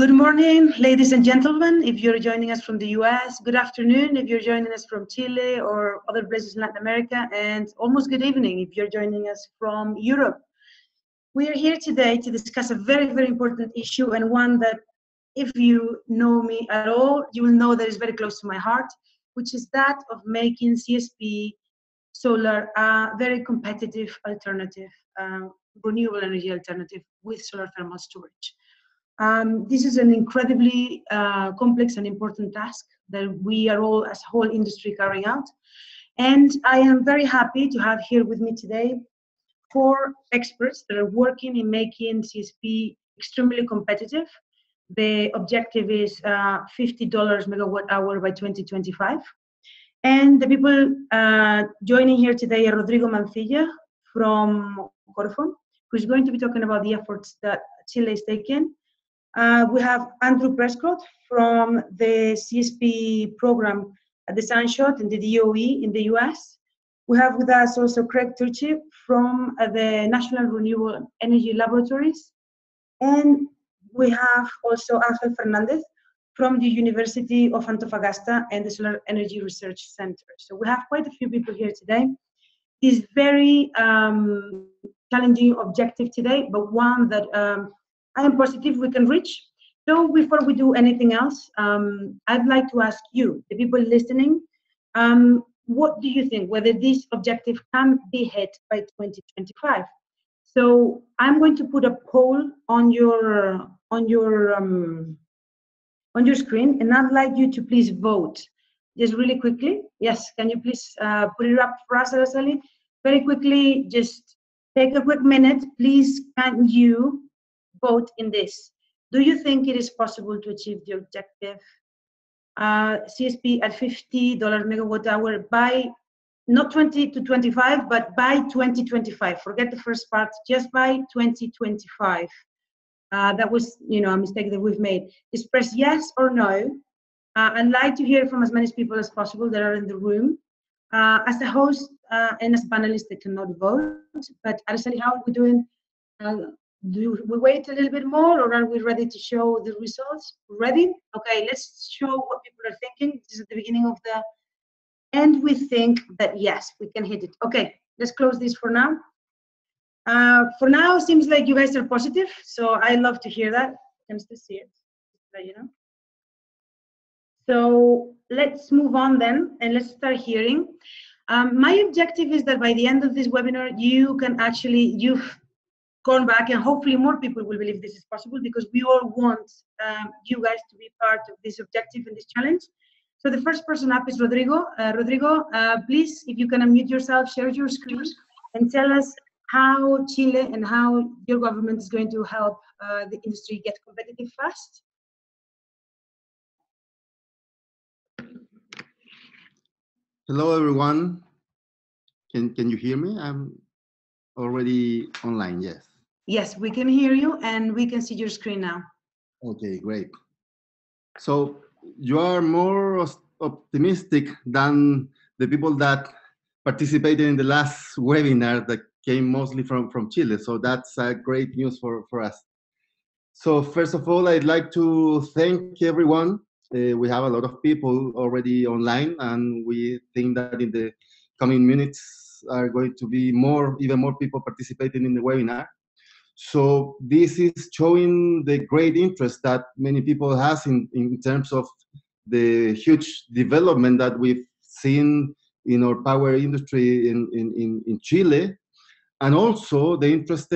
Good morning, ladies and gentlemen, if you're joining us from the US. Good afternoon if you're joining us from Chile or other places in Latin America. And almost good evening if you're joining us from Europe. We are here today to discuss a very, very important issue, and one that, if you know me at all, you will know that is very close to my heart, which is that of making CSP solar a very competitive alternative, renewable energy alternative with solar thermal storage. This is an incredibly complex and important task that we are all, as a whole industry, carrying out. And I am very happy to have here with me today 4 experts that are working in making CSP extremely competitive. The objective is $50 megawatt hour by 2025. And the people joining here today are Rodrigo Mancilla from CORFO, who's going to be talking about the efforts that Chile is taking. We have Andrew Prescott from the CSP program at the SunShots and the DOE in the US. We have with us also Craig Turchi from the National Renewable Energy Laboratories. And we have also Ángel Fernández from the University of Antofagasta and the Solar Energy Research Center. So we have quite a few people here today. It's very challenging objective today, but one that I am positive we can reach. So before we do anything else, I'd like to ask you, the people listening, what do you think, whether this objective can be hit by 2025? So I'm going to put a poll on your screen, and I'd like you to please vote. Just really quickly. Yes, can you please put it up for us, Araceli? Very quickly, just take a quick minute. Please, can you vote in this? Do you think it is possible to achieve the objective CSP at $50 megawatt hour by not 20 to 25, but by 2025? Forget the first part, just by 2025. That was, a mistake that we've made. Just press yes or no. I'd like to hear from as many people as possible that are in the room. As a host and as panelists, they cannot vote. But Araceli, how are we doing? Do we wait a little bit more, or are we ready to show the results? Ready? Okay, let's show what people are thinking. This is at the beginning of the, and we think that yes, we can hit it. Okay, let's close this for now. For now, it seems like you guys are positive, so I love to hear that. I can still see it, So let's move on then, and let's start hearing. My objective is that by the end of this webinar, you can actually, you've gone back, and hopefully more people will believe this is possible, because we all want you guys to be part of this objective and this challenge. So the first person up is Rodrigo. Rodrigo, please, if you can unmute yourself, share your screen, and tell us how Chile and how your government is going to help the industry get competitive fast. Hello, everyone. Can you hear me? I'm already online, yes. Yes, we can hear you, and we can see your screen now. Okay, great. So you are more optimistic than the people that participated in the last webinar that came mostly from Chile. So that's great news for us. So first of all, I'd like to thank everyone. We have a lot of people already online, and we think that in the coming minutes are going to be even more people participating in the webinar. So this is showing the great interest that many people have in terms of the huge development that we've seen in our power industry in Chile, and also the interest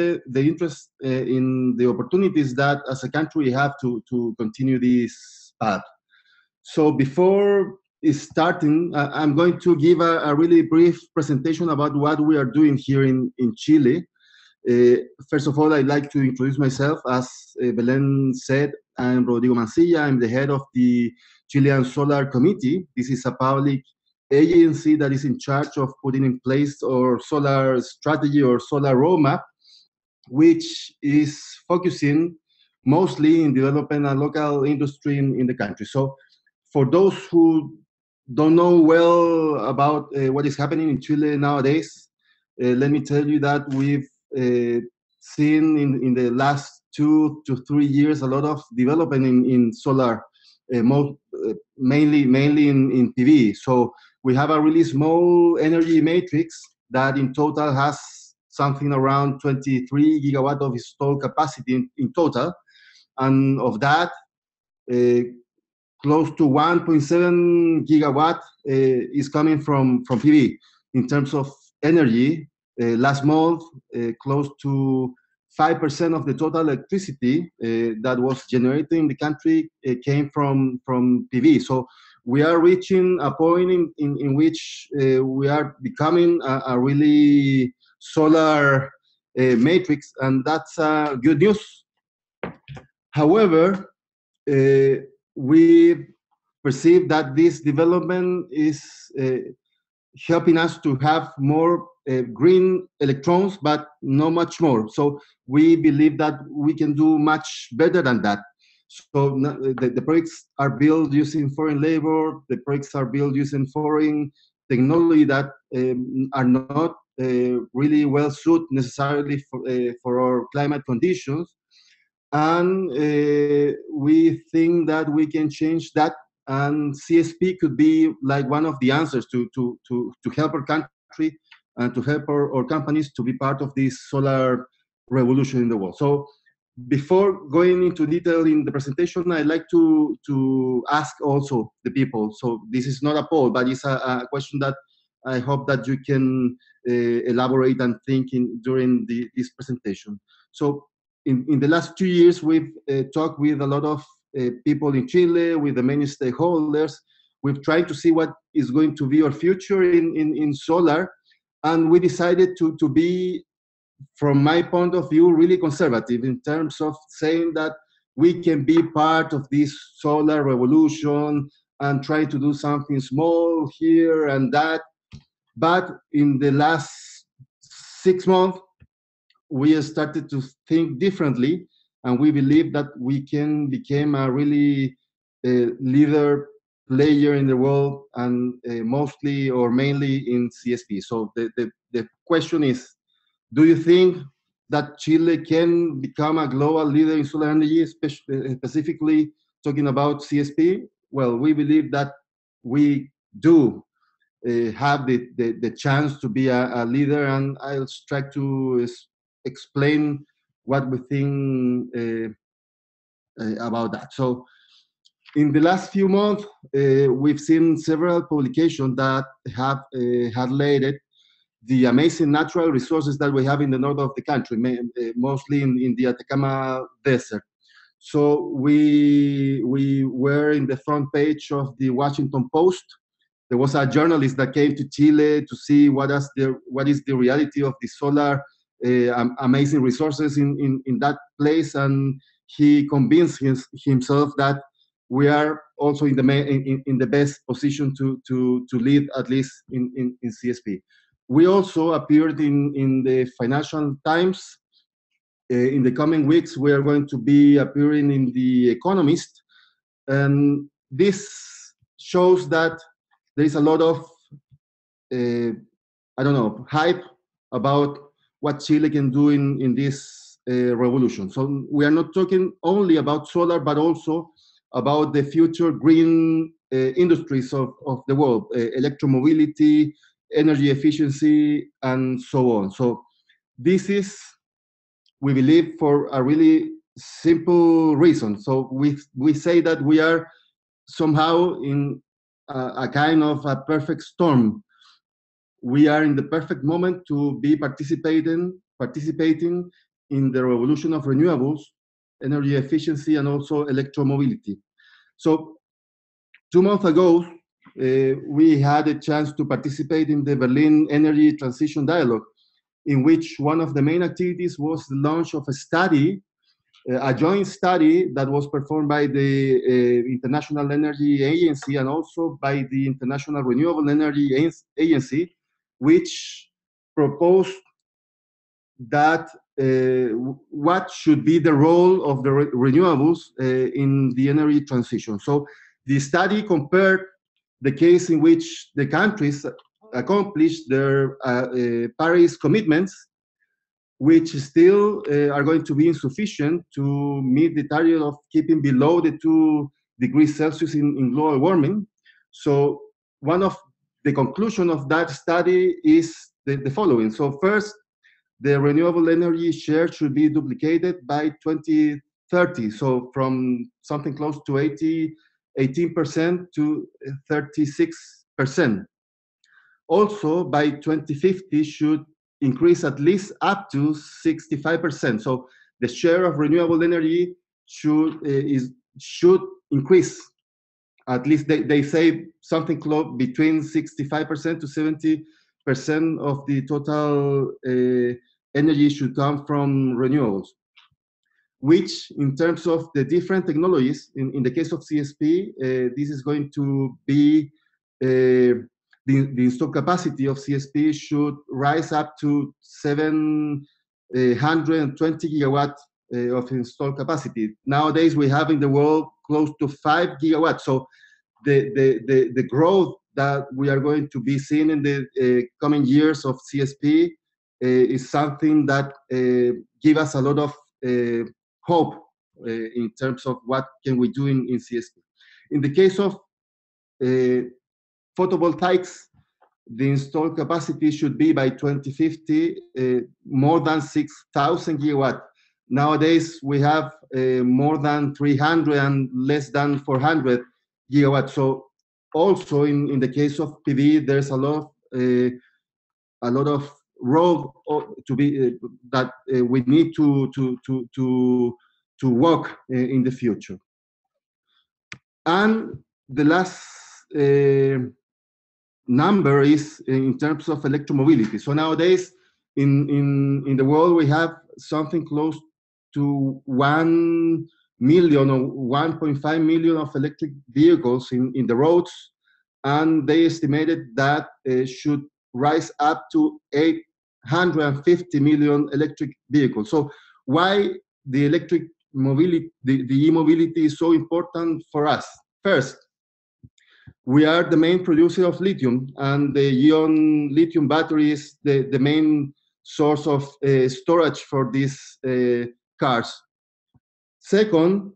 in the opportunities that as a country we have to continue this path. So before starting, I'm going to give a really brief presentation about what we are doing here in Chile. First of all, I'd like to introduce myself. As Belén said, I'm Rodrigo Mancilla. I'm the head of the Chilean Solar Committee. This is a public agency that is in charge of putting in place our solar strategy or solar roadmap, which is focusing mostly in developing a local industry in the country. So for those who don't know well about what is happening in Chile nowadays, let me tell you that we've seen in the last 2 to 3 years a lot of development in solar, mainly in PV. So we have a really small energy matrix that in total has something around 23 gigawatt of installed capacity in total, and of that, close to 1.7 gigawatt is coming from PV. In terms of energy, last month, close to 5% of the total electricity that was generated in the country came from PV. So we are reaching a point in which we are becoming a really solar matrix, and that's good news. However, we perceive that this development is helping us to have more green electrons, but not much more. So we believe that we can do much better than that. So the projects are built using foreign labor, the projects are built using foreign technology that are not really well suited necessarily for our climate conditions. And we think that we can change that, and CSP could be like one of the answers to help our country and to help our companies to be part of this solar revolution in the world. So before going into detail in the presentation, I'd like to ask also the people. So this is not a poll, but it's a question that I hope that you can elaborate and think during this presentation. So in the last 2 years, we've talked with a lot of people in Chile, with the many stakeholders. We've tried to see what is going to be our future in solar, and we decided to be, from my point of view, really conservative in terms of saying that we can be part of this solar revolution and try to do something small here and that. But in the last 6 months, we have started to think differently, and we believe that we can become a really leader player in the world, and mostly or mainly in CSP. So the question is, do you think that Chile can become a global leader in solar energy, specifically talking about CSP? Well, we believe that we do have the chance to be a leader, and I'll try to explain what we think about that. So in the last few months, we've seen several publications that have highlighted the amazing natural resources that we have in the north of the country, mostly in the Atacama Desert. So we were in the front page of the Washington Post. There was a journalist that came to Chile to see what is the reality of the solar amazing resources in that place, and he convinced himself that we are also in the best position to lead, at least in CSP. We also appeared in the Financial Times. In the coming weeks, we are going to be appearing in The Economist, and this shows that there is a lot of hype about what Chile can do in this revolution. So we are not talking only about solar, but also about the future green industries of the world, electromobility, energy efficiency, and so on. So this is, we believe, for a really simple reason. So we say that we are somehow in a kind of a perfect storm. We are in the perfect moment to be participating in the revolution of renewables, energy efficiency, and also electromobility. So 2 months ago, we had a chance to participate in the Berlin Energy Transition Dialogue, in which one of the main activities was the launch of a study, a joint study that was performed by the International Energy Agency and also by the International Renewable Energy Agency, which proposed that what should be the role of the renewables in the energy transition. So the study compared the case in which the countries accomplished their Paris commitments which still are going to be insufficient to meet the target of keeping below the 2 degrees Celsius in global warming. So one of the conclusion of that study is the following. So first, the renewable energy share should be duplicated by 2030. So from something close to 18% to 36%. Also, by 2050, should increase at least up to 65%. So the share of renewable energy should increase. At least they say something close between 65% to 70% of the total energy should come from renewables, which in terms of the different technologies, in the case of CSP, this is going to be the installed capacity of CSP should rise up to 720 gigawatt of installed capacity. Nowadays, we have in the world close to 5 gigawatts. So the growth that we are going to be seeing in the coming years of CSP is something that give us a lot of hope in terms of what can we do in CSP. In the case of photovoltaics, the installed capacity should be by 2050 more than 6,000 gigawatt. Nowadays, we have more than 300 and less than 400 gigawatt. So also in the case of PV, there's a lot of road to be that we need to work in the future. And the last number is in terms of electromobility. So nowadays in the world we have something close to 1 million or 1.5 million of electric vehicles in the roads, and they estimated that should rise up to 850 million electric vehicles. So why the electric mobility, the e-mobility is so important for us? First, we are the main producer of lithium, and the ion lithium battery is the main source of storage for these cars. Second,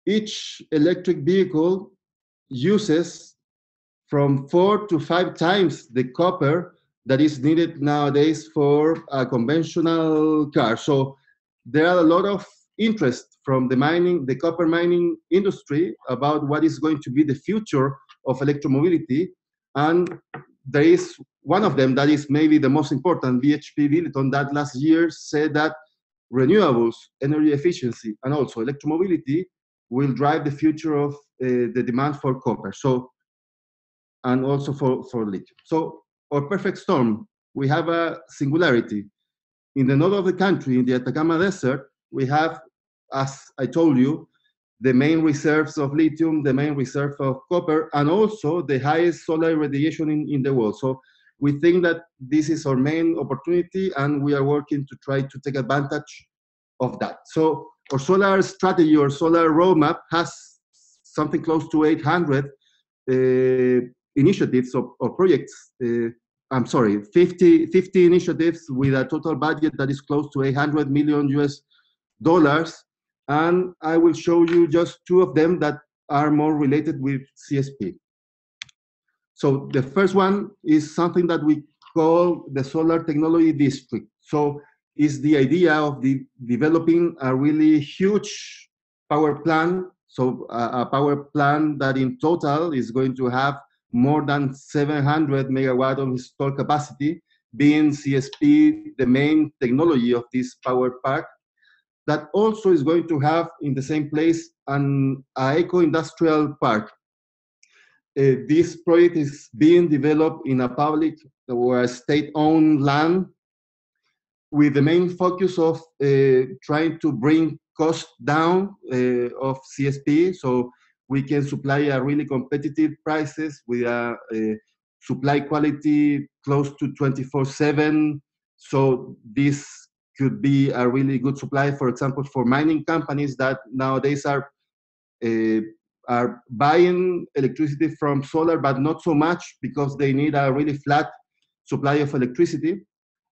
each electric vehicle uses from 4 to 5 times the copper that is needed nowadays for a conventional car. So there are a lot of interest from the copper mining industry about what is going to be the future of electromobility. And there is one of them that is maybe the most important, BHP Billiton, that last year said that renewables, energy efficiency, and also electromobility will drive the future of the demand for copper. So, and also for lithium. So our perfect storm, we have a singularity. In the north of the country, in the Atacama Desert, we have, as I told you, the main reserves of lithium, the main reserve of copper, and also the highest solar radiation in the world. So we think that this is our main opportunity, and we are working to try to take advantage of that. So our solar strategy or solar roadmap has something close to 800 initiatives or projects. I'm sorry, 50 initiatives with a total budget that is close to $800 million US. And I will show you just 2 of them that are more related with CSP. So the first one is something that we call the Solar Technology District. So it's the idea of developing a really huge power plant. So a power plant that in total is going to have more than 700 megawatt of installed capacity, being CSP the main technology of this power park, that also is going to have in the same place an eco-industrial park. This project is being developed in a public or a state-owned land with the main focus of trying to bring cost down of CSP, so we can supply a really competitive prices with a supply quality close to 24/7. So this could be a really good supply, for example, for mining companies that nowadays are buying electricity from solar, but not so much because they need a really flat supply of electricity.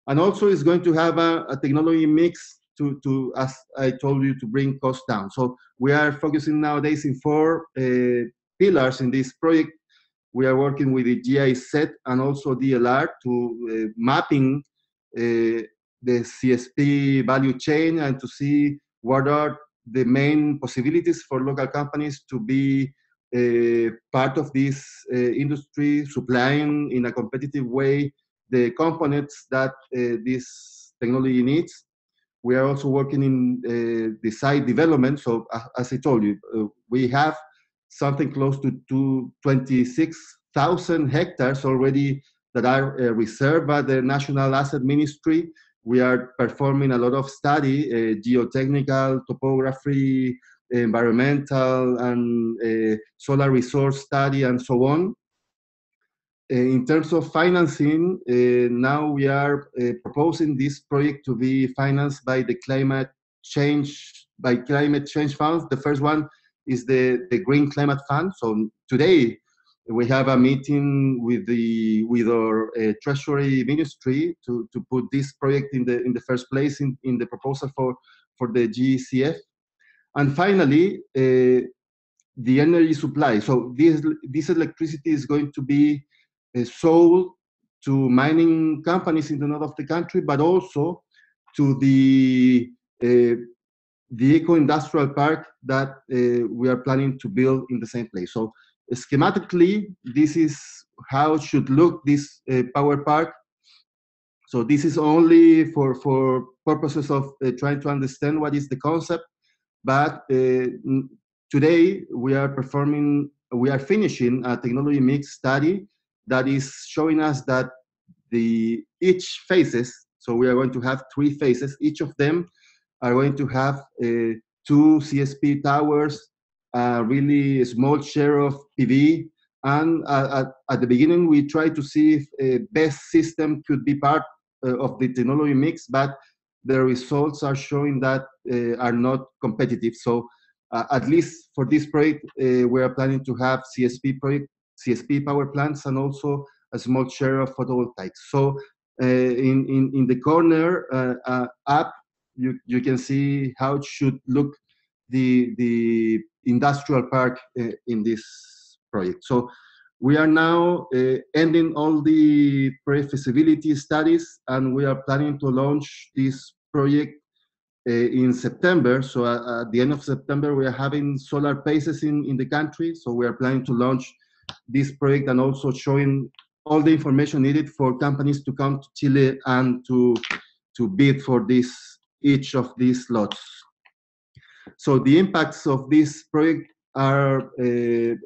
And also it's going to have a technology mix to, as I told you, to bring costs down. So we are focusing nowadays in 4 pillars in this project. We are working with the GIZ and also DLR to mapping the CSP value chain and to see what are the main possibilities for local companies to be part of this industry, supplying in a competitive way the components that this technology needs. We are also working in the site development. So as I told you, we have something close to 26,000 hectares already that are reserved by the National Asset Ministry. We are performing a lot of study, geotechnical, topography, environmental, and solar resource study, and so on. In terms of financing, now we are proposing this project to be financed by the climate change funds. The first one is the Green Climate Fund. So today we have a meeting with our Treasury Ministry to put this project in the first place in the proposal for the GCF. And finally, the energy supply. So this electricity is going to be sold to mining companies in the north of the country, but also to the eco-industrial park that we are planning to build in the same place. So schematically, this is how it should look, this power park. So this is only for purposes of trying to understand what is the concept. But today we are finishing a technology mix study that is showing us that each phases, so we are going to have 3 phases, each of them are going to have 2 CSP towers, a really small share of PV, and at the beginning we tried to see if a best system could be part of the technology mix, but the results are showing that are not competitive. So at least for this project, we are planning to have CSP power plants and also a small share of photovoltaics. So in the corner up, you can see how it should look the industrial park in this project. So we are now ending all the pre-feasibility studies, and we are planning to launch this project in September. So at the end of September, we are having solar phases in the country. So we are planning to launch this project and also showing all the information needed for companies to come to Chile and to bid for each of these lots. So the impacts of this project are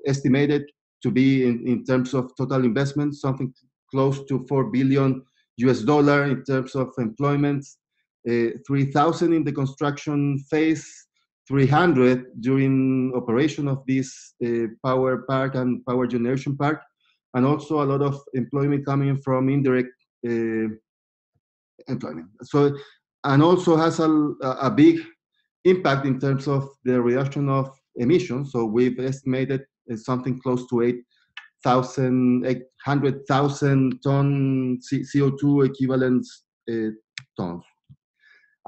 estimated to be in terms of total investment, something close to $4 billion in terms of employment, 3,000 in the construction phase, 300 during operation of this power park and power generation park, and also a lot of employment coming from indirect employment. So, and also has a big impact in terms of the reduction of emissions. So we've estimated something close to 800,000 ton CO2 equivalent tons.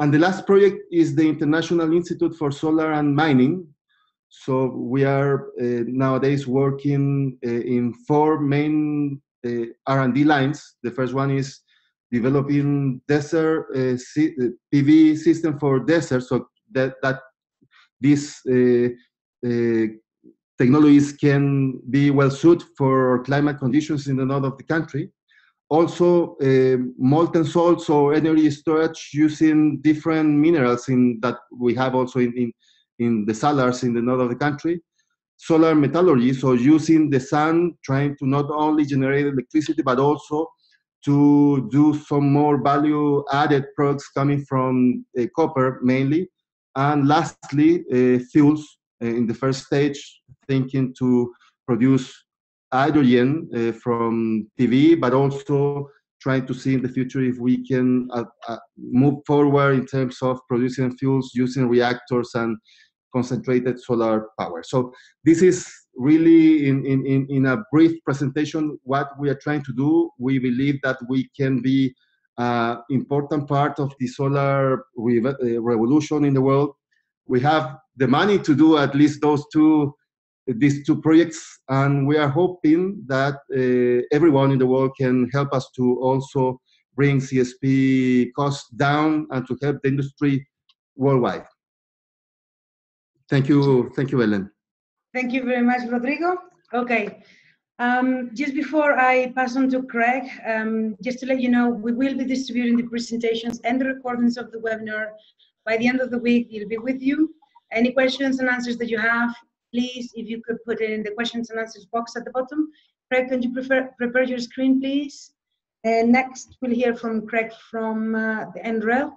And the last project is the International Institute for Solar and Mining. So we are nowadays working in 4 main R&D lines. The first one is developing desert PV system for desert, so that these technologies can be well suited for climate conditions in the north of the country. Also, molten salts or energy storage using different minerals that we have also in the salars in the north of the country. Solar metallurgy, so using the sun, trying to not only generate electricity, but also to do some more value-added products coming from copper mainly. And lastly, fuels in the first stage, thinking to produce hydrogen from PV, but also trying to see in the future if we can move forward in terms of producing fuels using reactors and concentrated solar power. So this is really in a brief presentation what we are trying to do. We believe that we can be important part of the solar revolution in the world. We have the money to do at least these two projects, and we are hoping that everyone in the world can help us to also bring CSP costs down and to help the industry worldwide. Thank you, Ellen. Thank you very much, Rodrigo. Okay, just before I pass on to Craig, just to let you know, we will be distributing the presentations and the recordings of the webinar. By the end of the week, it'll be with you. Any questions and answers that you have, please, if you could put it in the questions and answers box at the bottom. Craig, can you prepare your screen, please? And next, we'll hear from Craig from the NREL,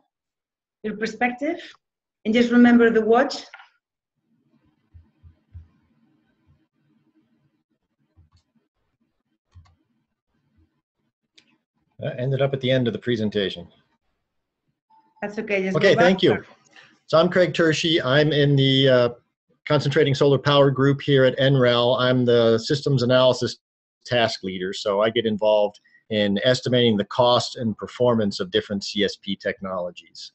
your perspective. And just remember the watch. Ended up at the end of the presentation. That's okay. Just okay, thank you. So I'm Craig Tershi. I'm in the Concentrating Solar Power group here at NREL. I'm the Systems Analysis Task Leader, so I get involved in estimating the cost and performance of different CSP technologies.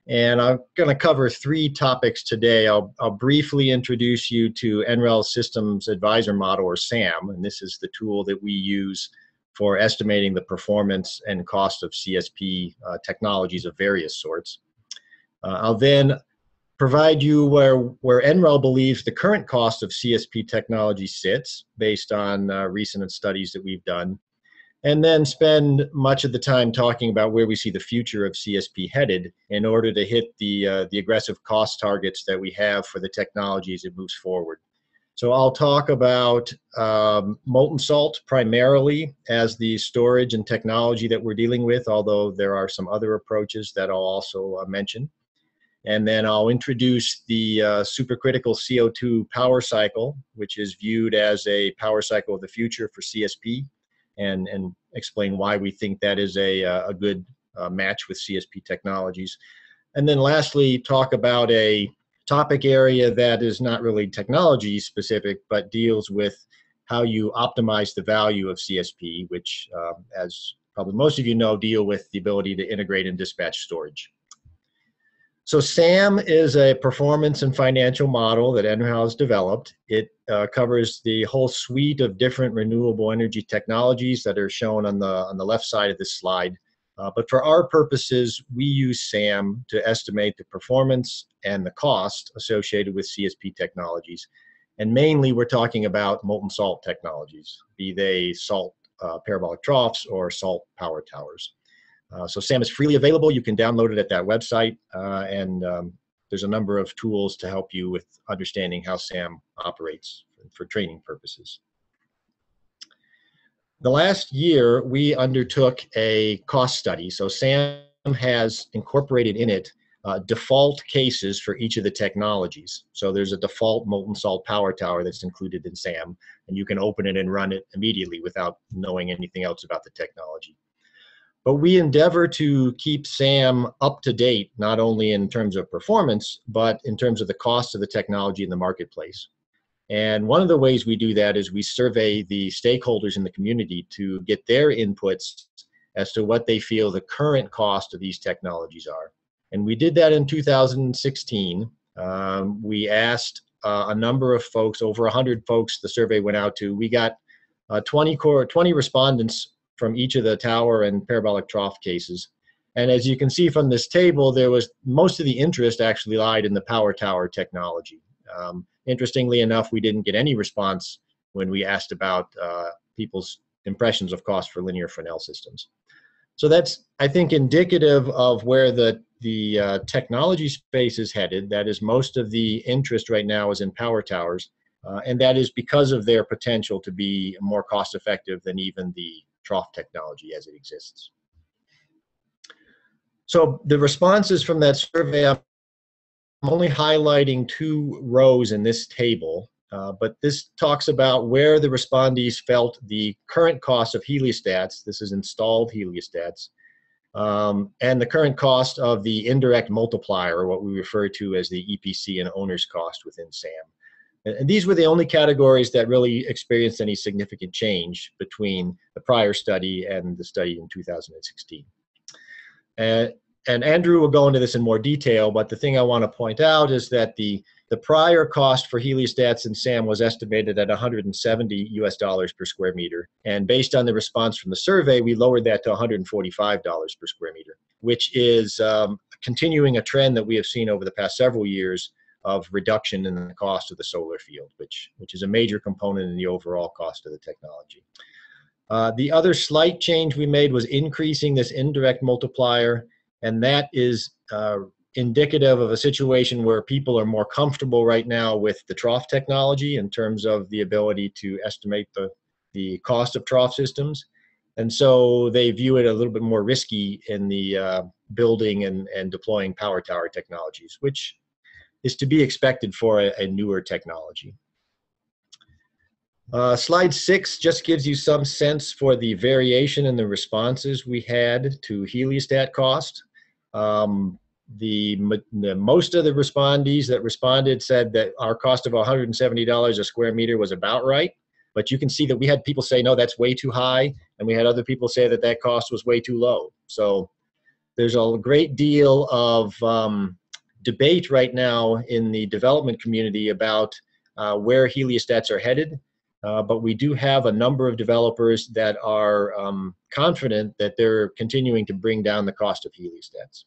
And I'm going to cover 3 topics today. I'll briefly introduce you to NREL Systems Advisor Model, or SAM, and this is the tool that we use for estimating the performance and cost of CSP technologies of various sorts. I'll then provide you where NREL believes the current cost of CSP technology sits based on recent studies that we've done, and then spend much of the time talking about where we see the future of CSP headed in order to hit the aggressive cost targets that we have for the technology as it moves forward. So I'll talk about molten salt primarily as the storage and technology that we're dealing with, although there are some other approaches that I'll also mention. And then I'll introduce the supercritical CO2 power cycle, which is viewed as a power cycle of the future for CSP, and explain why we think that is a good match with CSP technologies. And then lastly, talk about a topic area that is not really technology specific, but deals with how you optimize the value of CSP, which, as probably most of you know, deal with the ability to integrate and dispatch storage. So SAM is a performance and financial model that NREL has developed. It covers the whole suite of different renewable energy technologies that are shown on the left side of this slide. But for our purposes, we use SAM to estimate the performance and the cost associated with CSP technologies. And mainly we're talking about molten salt technologies, be they salt parabolic troughs or salt power towers. So SAM is freely available. You can download it at that website, and there's a number of tools to help you with understanding how SAM operates for training purposes. The last year, we undertook a cost study. So SAM has incorporated in it default cases for each of the technologies. So there's a default molten salt power tower that's included in SAM, and you can open it and run it immediately without knowing anything else about the technology. But we endeavor to keep SAM up to date, not only in terms of performance, but in terms of the cost of the technology in the marketplace. And one of the ways we do that is we survey the stakeholders in the community to get their inputs as to what they feel the current cost of these technologies are. And we did that in 2016. We asked a number of folks, over 100 folks the survey went out to. We got 20 respondents from each of the tower and parabolic trough cases. And as you can see from this table, there was most of the interest actually lied in the power tower technology. Interestingly enough, we didn't get any response when we asked about people's impressions of cost for linear Fresnel systems. So that's, I think, indicative of where the technology space is headed. That is, most of the interest right now is in power towers, and that is because of their potential to be more cost effective than even the trough technology as it exists. So the responses from that survey, I'm only highlighting 2 rows in this table, but this talks about where the respondees felt the current cost of heliostats, this is installed heliostats, and the current cost of the indirect multiplier, or what we refer to as the EPC and owner's cost within SAM. And these were the only categories that really experienced any significant change between the prior study and the study in 2016. And Andrew will go into this in more detail, but the thing I want to point out is that the prior cost for heliostats in SAM was estimated at $170 per square meter. And based on the response from the survey, we lowered that to $145 per square meter, which is continuing a trend that we have seen over the past several years of reduction in the cost of the solar field, which is a major component in the overall cost of the technology. The other slight change we made was increasing this indirect multiplier, and that is indicative of a situation where people are more comfortable right now with the trough technology in terms of the ability to estimate the cost of trough systems. And so they view it a little bit more risky in the building and deploying power tower technologies, which is to be expected for a newer technology. Slide 6 just gives you some sense for the variation in the responses we had to heliostat cost. Most of the respondees that responded said that our cost of $170 a square meter was about right, but you can see that we had people say, no, that's way too high, and we had other people say that that cost was way too low. So there's a great deal of debate right now in the development community about where heliostats are headed. But we do have a number of developers that are confident that they're continuing to bring down the cost of heliostats.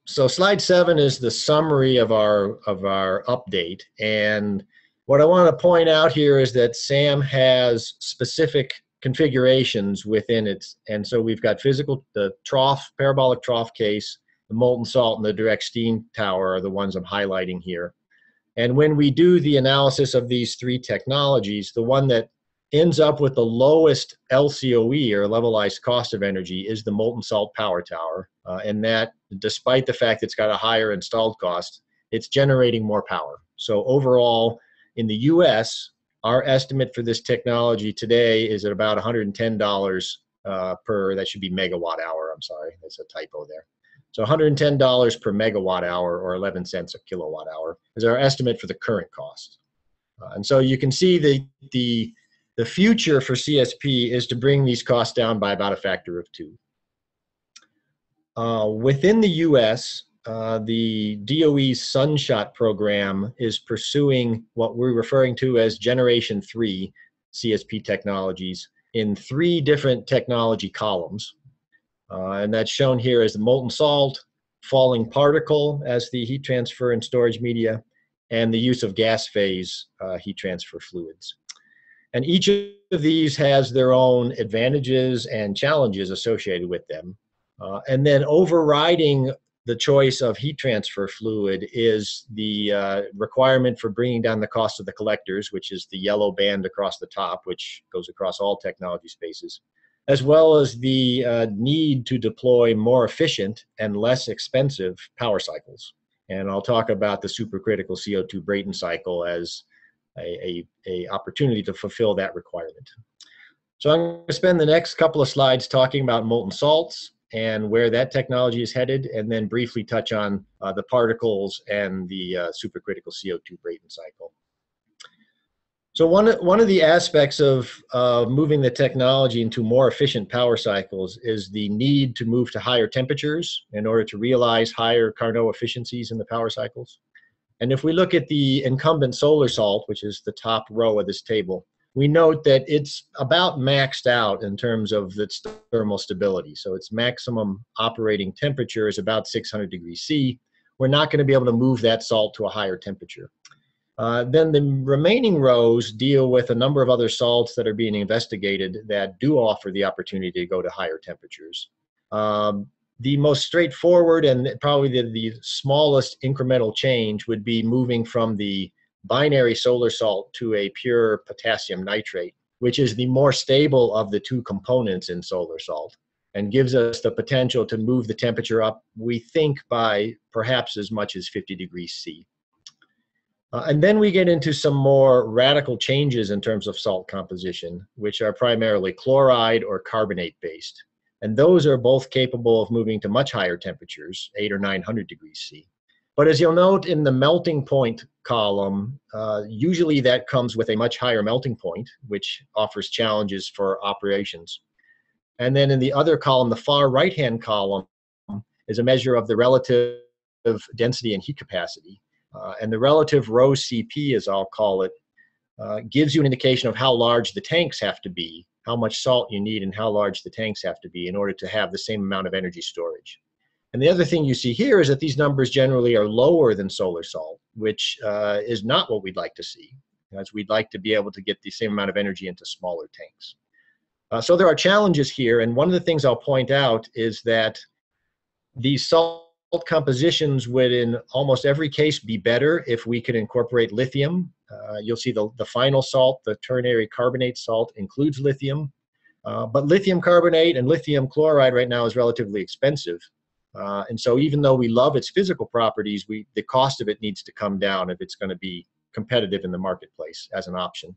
So slide 7 is the summary of our update. And what I want to point out here is that SAM has specific configurations within it. And so we've got the trough, parabolic trough case, the molten salt, and the direct steam tower are the ones I'm highlighting here. And when we do the analysis of these 3 technologies, the one that ends up with the lowest LCOE, or levelized cost of energy, is the molten salt power tower. And that, despite the fact it's got a higher installed cost, it's generating more power. So overall, in the US, our estimate for this technology today is at about $110 per, that should be megawatt hour, I'm sorry, that's a typo there. So $110 per megawatt hour, or 11 cents a kilowatt hour, is our estimate for the current cost. And so you can see the future for CSP is to bring these costs down by about a factor of 2. Within the US, the DOE's SunShot program is pursuing what we're referring to as Generation 3 CSP technologies in 3 different technology columns. And that's shown here as the molten salt, falling particle as the heat transfer and storage media, and the use of gas phase heat transfer fluids. And each of these has their own advantages and challenges associated with them. And then overriding the choice of heat transfer fluid is the requirement for bringing down the cost of the collectors, which is the yellow band across the top, which goes across all technology spaces, as well as the need to deploy more efficient and less expensive power cycles. And I'll talk about the supercritical CO2 Brayton cycle as a opportunity to fulfill that requirement. So I'm going to spend the next couple of slides talking about molten salts and where that technology is headed, and then briefly touch on the particles and the supercritical CO2 Brayton cycle. So one of the aspects of moving the technology into more efficient power cycles is the need to move to higher temperatures in order to realize higher Carnot efficiencies in the power cycles. And if we look at the incumbent solar salt, which is the top row of this table, we note that it's about maxed out in terms of its thermal stability. So its maximum operating temperature is about 600 degrees C. We're not going to be able to move that salt to a higher temperature. Then the remaining rows deal with a number of other salts that are being investigated that do offer the opportunity to go to higher temperatures. The most straightforward and probably the smallest incremental change would be moving from the binary solar salt to a pure potassium nitrate, which is the more stable of the 2 components in solar salt, and gives us the potential to move the temperature up, we think, by perhaps as much as 50 degrees C. And then we get into some more radical changes in terms of salt composition, which are primarily chloride or carbonate based. And those are both capable of moving to much higher temperatures, 800 or 900 degrees C. But as you'll note in the melting point column, usually that comes with a much higher melting point, which offers challenges for operations. And then in the other column, the far right-hand column, is a measure of the relative density and heat capacity. And the relative rho CP, as I'll call it, gives you an indication of how large the tanks have to be, how much salt you need, and how large the tanks have to be in order to have the same amount of energy storage. And the other thing you see here is that these numbers generally are lower than solar salt, which is not what we'd like to see, as we'd like to be able to get the same amount of energy into smaller tanks. So there are challenges here, and one of the things I'll point out is that these salt compositions would in almost every case be better if we could incorporate lithium. You'll see the final salt, the ternary carbonate salt, includes lithium, but lithium carbonate and lithium chloride right now is relatively expensive. And so even though we love its physical properties, the cost of it needs to come down if it's going to be competitive in the marketplace as an option.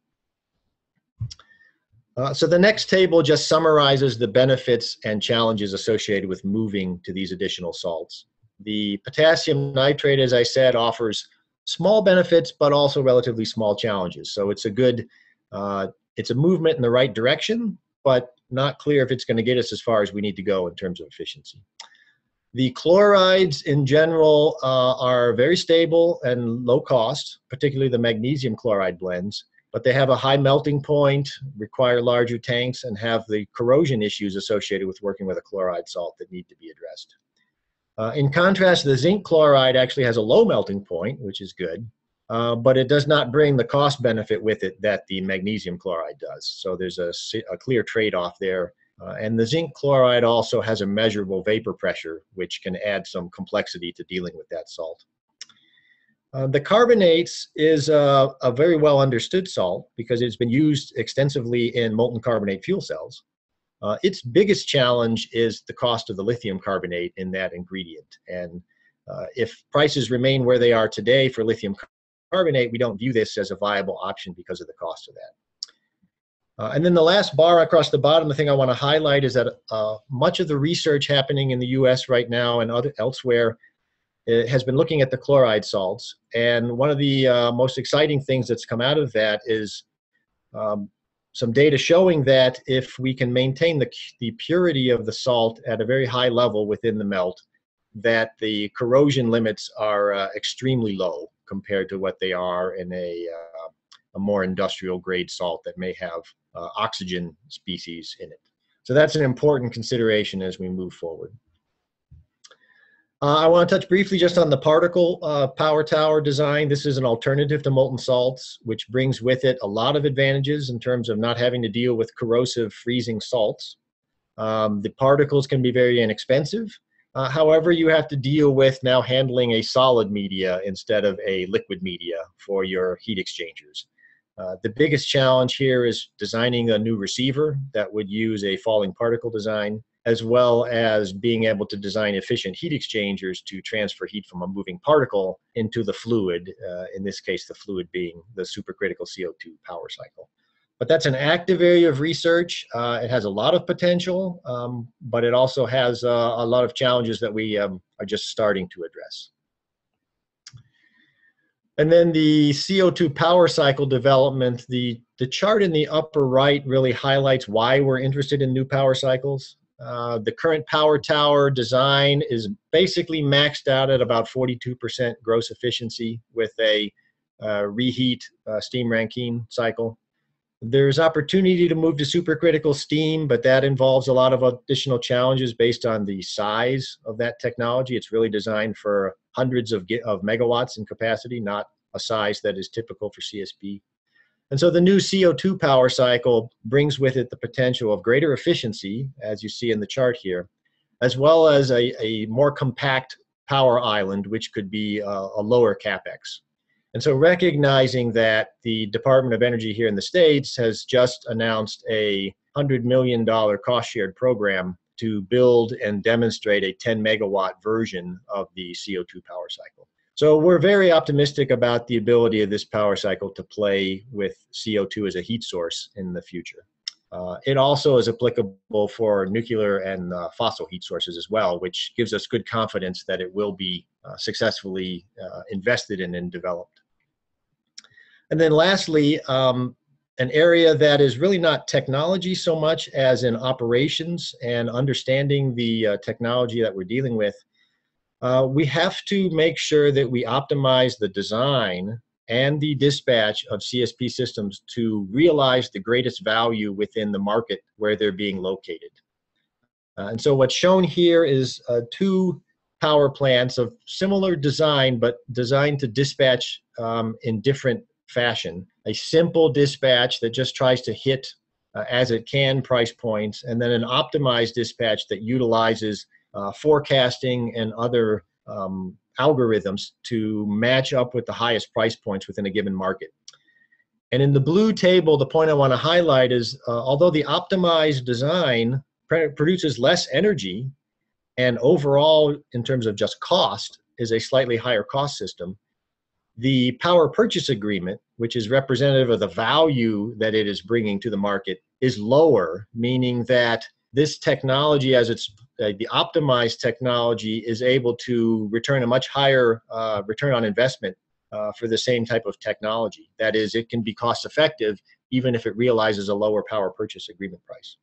So the next table just summarizes the benefits and challenges associated with moving to these additional salts. The potassium nitrate, as I said, offers small benefits, but also relatively small challenges. So it's a good, it's a movement in the right direction, but not clear if it's going to get us as far as we need to go in terms of efficiency. The chlorides in general are very stable and low cost, particularly the magnesium chloride blends, but they have a high melting point, require larger tanks, and have the corrosion issues associated with working with a chloride salt that need to be addressed. In contrast, the zinc chloride actually has a low melting point, which is good, but it does not bring the cost benefit with it that the magnesium chloride does. So there's a clear trade-off there. And the zinc chloride also has a measurable vapor pressure, which can add some complexity to dealing with that salt. The carbonates is a very well understood salt because it's been used extensively in molten carbonate fuel cells. Its biggest challenge is the cost of the lithium carbonate in that ingredient. And if prices remain where they are today for lithium carbonate, we don't view this as a viable option because of the cost of that. And then the last bar across the bottom, the thing I want to highlight is that much of the research happening in the US right now and elsewhere has been looking at the chloride salts. And one of the most exciting things that's come out of that is some data showing that if we can maintain the purity of the salt at a very high level within the melt, that the corrosion limits are extremely low compared to what they are in a more industrial grade salt that may have oxygen species in it. So that's an important consideration as we move forward. I want to touch briefly just on the particle power tower design. This is an alternative to molten salts, which brings with it a lot of advantages in terms of not having to deal with corrosive freezing salts. The particles can be very inexpensive. However, you have to deal with now handling a solid media instead of a liquid media for your heat exchangers. The biggest challenge here is designing a new receiver that would use a falling particle design, as well as being able to design efficient heat exchangers to transfer heat from a moving particle into the fluid, in this case the fluid being the supercritical CO2 power cycle. But that's an active area of research. It has a lot of potential, but it also has a lot of challenges that we are just starting to address. And then the CO2 power cycle development, the chart in the upper right really highlights why we're interested in new power cycles. The current power tower design is basically maxed out at about 42% gross efficiency with a reheat steam Rankine cycle. There's opportunity to move to supercritical steam, but that involves a lot of additional challenges based on the size of that technology. It's really designed for hundreds of megawatts in capacity, not a size that is typical for CSP. And so the new CO2 power cycle brings with it the potential of greater efficiency, as you see in the chart here, as well as a more compact power island, which could be a lower capex. And so recognizing that the Department of Energy here in the States has just announced a $100 million cost-shared program to build and demonstrate a 10 megawatt version of the CO2 power cycle. So we're very optimistic about the ability of this power cycle to play with CO2 as a heat source in the future. It also is applicable for nuclear and fossil heat sources as well, which gives us good confidence that it will be successfully invested in and developed. And then lastly, an area that is really not technology so much as in operations and understanding the technology that we're dealing with. We have to make sure that we optimize the design and the dispatch of CSP systems to realize the greatest value within the market where they're being located. And so what's shown here is 2 power plants of similar design, but designed to dispatch in different fashion. A simple dispatch that just tries to hit as it can price points, and then an optimized dispatch that utilizes forecasting and other algorithms to match up with the highest price points within a given market. And in the blue table, the point I want to highlight is although the optimized design produces less energy and overall in terms of just cost is a slightly higher cost system, the power purchase agreement, which is representative of the value that it is bringing to the market, is lower, meaning that this technology, as it's the optimized technology, is able to return a much higher return on investment for the same type of technology. That is, it can be cost effective even if it realizes a lower power purchase agreement price.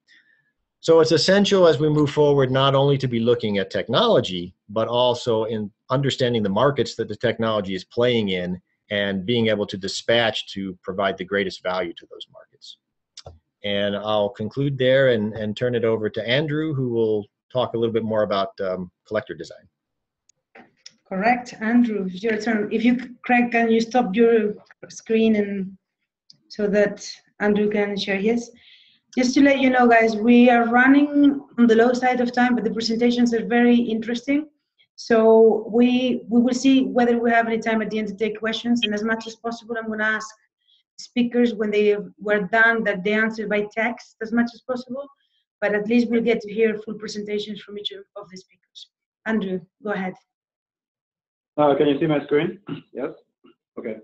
So it's essential as we move forward not only to be looking at technology, but also in understanding the markets that the technology is playing in and being able to dispatch to provide the greatest value to those markets. And I'll conclude there and turn it over to Andrew, who will talk a little bit more about collector design. Correct, Andrew, it's your turn. If you, Craig, can you stop your screen and so that Andrew can share his? Just to let you know, guys, we are running on the low side of time, but the presentations are very interesting. So we will see whether we have any time at the end to take questions, and as much as possible, I'm going to ask speakers when they were done that they answer by text as much as possible, but at least we'll get to hear full presentations from each of the speakers. Andrew, go ahead. Can you see my screen? Yes? Okay.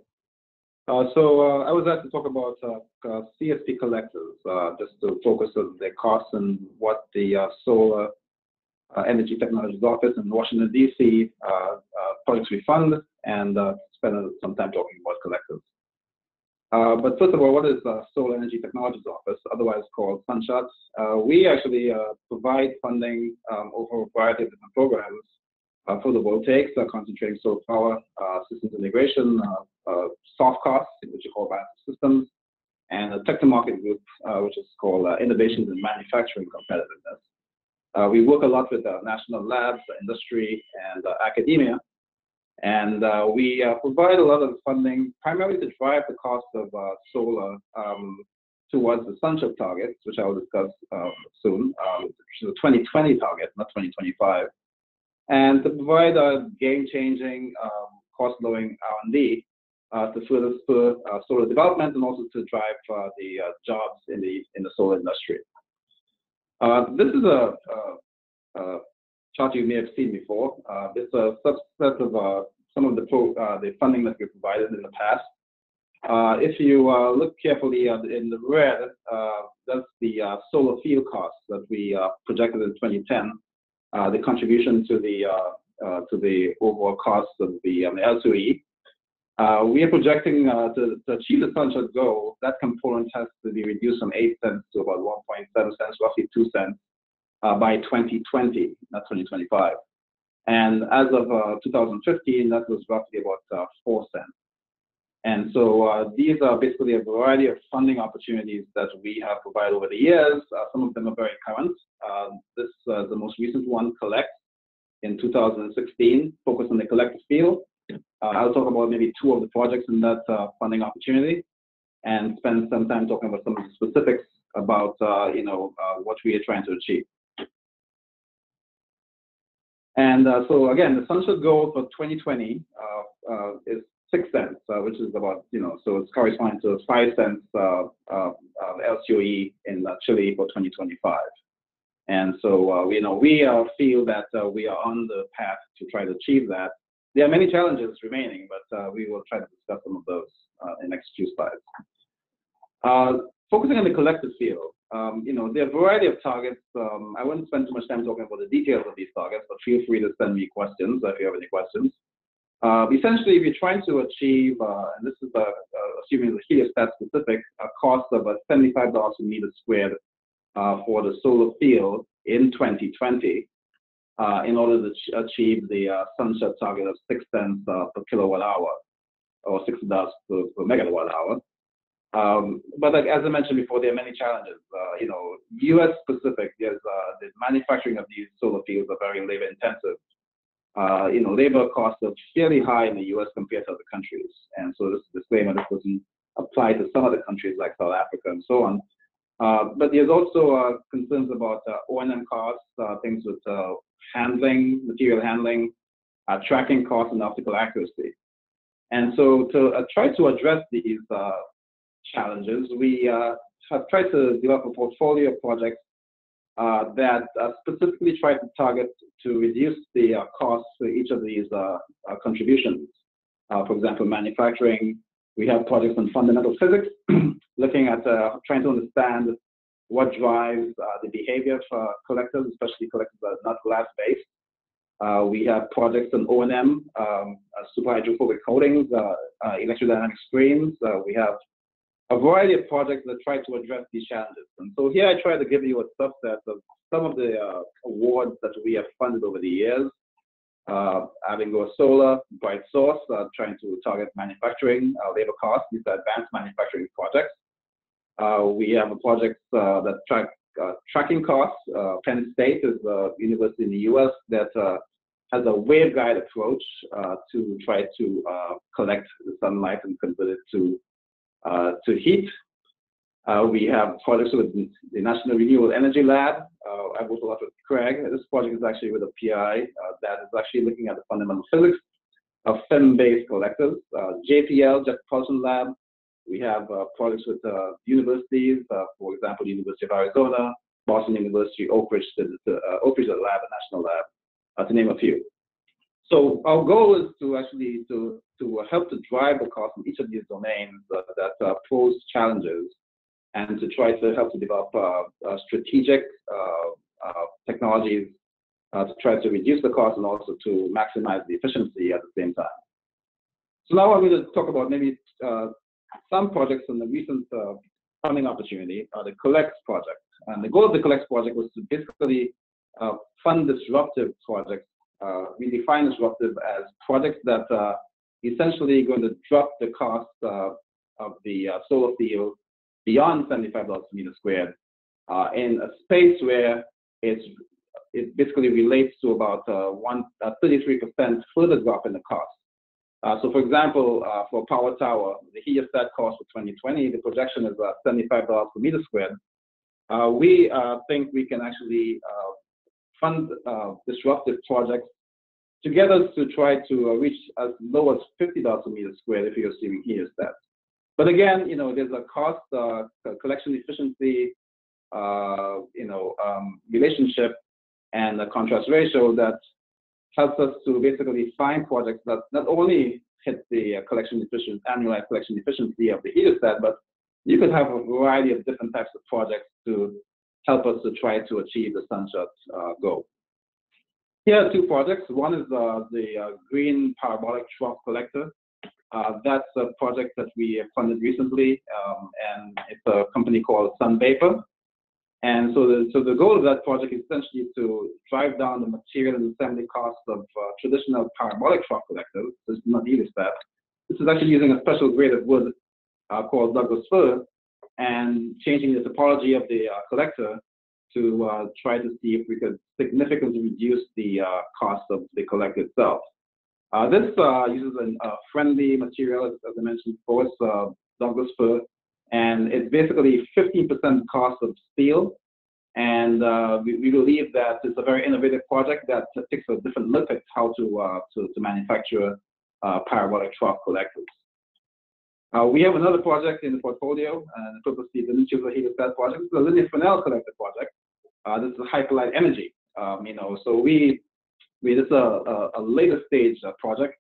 So I was asked to talk about CSP collectors, just to focus on their costs and what the Solar Energy Technologies Office in Washington, D.C. projects we fund, and spend some time talking about collectors. But first of all, what is Solar Energy Technologies Office, otherwise called SunShots? We actually provide funding over a variety of different programs. Photovoltaics, concentrating solar power, systems integration, soft costs, which are called balance systems, and a tech-to-market group, which is called Innovations in Manufacturing Competitiveness. We work a lot with national labs, industry, and academia, and we provide a lot of funding primarily to drive the cost of solar towards the SunShots targets, which I will discuss soon, which is a 2020 target, not 2025. And to provide a game-changing, cost-lowering R&D to further spur solar development and also to drive the jobs in the solar industry. This is a chart you may have seen before. It's a subset of some of the funding that we provided in the past. If you look carefully in the red, that's the solar field costs that we projected in 2010. The contribution to the overall cost of the LCOE. We are projecting to achieve the SunShots goal, that component has to be reduced from 8 cents to about 1.7 cents, roughly 2 cents, by 2020, not 2025. And as of 2015, that was roughly about 4 cents. And so these are basically a variety of funding opportunities that we have provided over the years. Some of them are very current. This the most recent one, Collect, in 2016, focused on the collective field. I'll talk about maybe 2 of the projects in that funding opportunity, and spend some time talking about some of the specifics about what we are trying to achieve. And so again, the SunShots goal for 2020 is 6 cents, which is about, so it's corresponding to 5 cents LCOE in Chile for 2025. And so, we feel that we are on the path to try to achieve that. There are many challenges remaining, but we will try to discuss some of those in the next few slides. Focusing on the collective field, there are a variety of targets. I wouldn't spend too much time talking about the details of these targets, but feel free to send me questions if you have any questions. Essentially, if you're trying to achieve, and this is assuming the heliostat specific, a cost of $75 per meter squared for the solar field in 2020, in order to achieve the SunShot target of 6 cents per kilowatt hour, or $60 per megawatt hour. But like, as I mentioned before, there are many challenges. U.S. specific, the manufacturing of these solar fields are very labor intensive. Labor costs are fairly high in the U.S. compared to other countries. And so this disclaimer, this doesn't apply to some other countries like South Africa and so on. But there's also concerns about O&M costs, things with handling, material handling, tracking costs, and optical accuracy. And so to try to address these challenges, we have tried to develop a portfolio of projects that specifically try to target to reduce the costs for each of these contributions. For example, manufacturing, we have projects on fundamental physics, looking at trying to understand what drives the behavior of collectors, especially collectors that are not glass-based. We have projects on O&M, super hydrophobic coatings, electrodynamic screens. We have a variety of projects that try to address these challenges. And so here I try to give you a subset of some of the awards that we have funded over the years. Avingo Solar, Bright Source, trying to target manufacturing, labor costs. These are advanced manufacturing projects. We have a project that track tracking costs. Penn State is a university in the US that has a waveguide approach to try to collect the sunlight and convert it to heat. We have projects with the National Renewable Energy Lab. I worked a lot with Craig. This project is actually with a PI that is actually looking at the fundamental physics of film-based collectors. JPL, Jet Propulsion Lab. We have projects with universities, for example, University of Arizona, Boston University, Oak Ridge Lab, a national lab, to name a few. So our goal is to actually to help to drive the cost in each of these domains that pose challenges, and to try to help to develop strategic technologies to try to reduce the cost and also to maximize the efficiency at the same time. So now I'm going to talk about maybe some projects in the recent funding opportunity, the COLLEX project. And the goal of the COLLEX project was to basically fund disruptive projects. We define disruptive as projects that are essentially going to drop the cost of the solar field beyond $75 per meter squared in a space where it basically relates to about 33% further drop in the cost. So for example, for a power tower, the heliostat cost for 2020, the projection is $75 per meter squared. We think we can actually fund disruptive projects to get us to try to reach as low as $50 per meter squared if you're assuming heliostat. But again, there's a cost collection efficiency, relationship and a contrast ratio that helps us to basically find projects that not only hit the annualized collection efficiency of the heliostat, but you could have a variety of different types of projects to help us to try to achieve the SunShots goal. Here are two projects. One is the green parabolic trough collector. That's a project that we funded recently, and it's a company called Sun Vapor. And so the goal of that project is essentially to drive down the material and assembly costs of traditional parabolic trough collectors. This is not heliostat. This is actually using a special grade of wood called Douglas fir, and changing the topology of the collector to try to see if we could significantly reduce the cost of the collector itself. This uses a friendly material, as I mentioned before, it's Douglas fir, and it's basically 15% cost of steel. And we believe that it's a very innovative project that takes a different look at how to manufacture parabolic trough collectors. We have another project in the portfolio, and the purpose is the Niche Heliostat project. It's a linear Fresnel collector project. This is a Hyperlight energy. So this is a later stage project.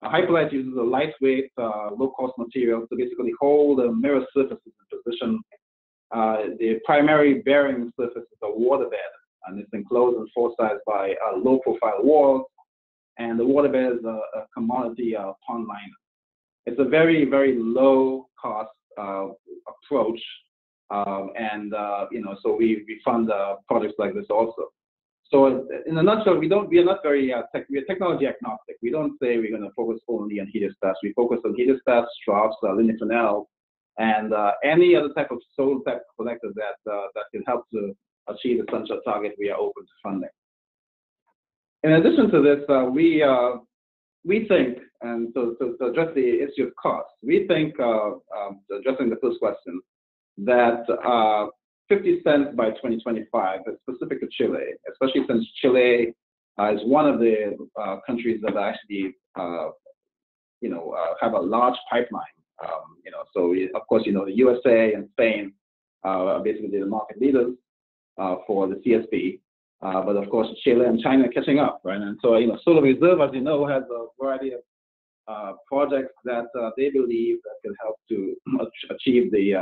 Hyperlight uses a lightweight, low-cost material to basically hold the mirror surfaces in position. The primary bearing surface is a waterbed, and it's enclosed and fortified by low-profile walls. and the waterbed is a commodity pond liner. It's a very, very low cost approach, and so we fund projects like this also. So in a nutshell, we are not very we are technology agnostic. We don't say we're going to focus only on heliostats. We focus on heliostats, troughs, linear Fresnel, and any other type of soil type collector that can help to achieve the SunShot target. We are open to funding. In addition to this, we think, and to address the issue of cost, we think, addressing the first question, that 50 cents by 2025 is specific to Chile, especially since Chile is one of the countries that actually, have a large pipeline. So of course, the USA and Spain are basically the market leaders for the CSP. But of course, Chile and China are catching up, right? And so, Solar Reserve, as you know, has a variety of projects that they believe that can help to achieve the